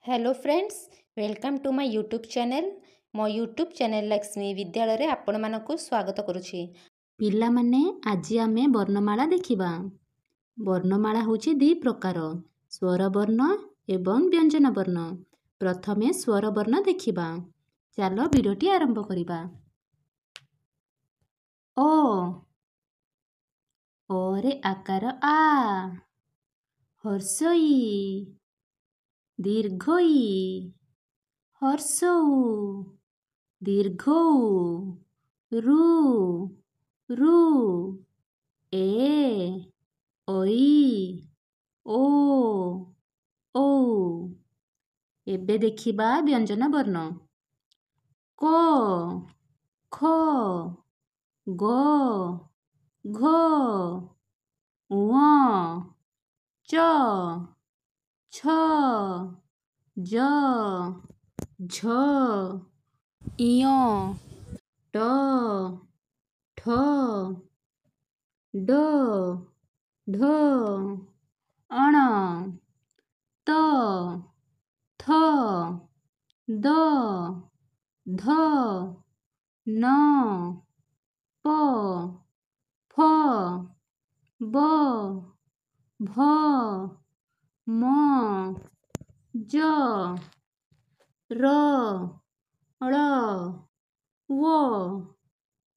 Hello friends, welcome to my YouTube channel. मो YouTube channel Lakshmi Vidyalaya रे आपण मानकु स्वागत करुछि। पिला माने आज आमे वर्णमाला देखिबा। वर्णमाला होछि दी प्रकार, स्वर वर्ण एवं व्यंजन वर्ण। प्रथमे स्वर वर्ण देखिबा। चलो वीडियोटी आरंभ करिबा। ओ रे आकार आ, हर्षई, दीर्घई, हर्षौ, दीर्घौ, रु, रु, ए, ओई, ओ, ओ। एबे देखिबा व्यंजन वर्ण। क, ख, ग, घ, ङ, च, छ, ज, झ, ञ, ट, ठ, ड, ढ, अण, त, थ, द, ध, न, प, फ, ब, भ, म, ज, र, ळ, व,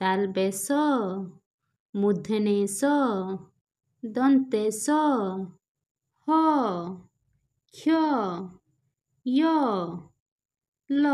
तालबेश, मूर्धनेश, दन्तेश, ह, क्ष, य, ल।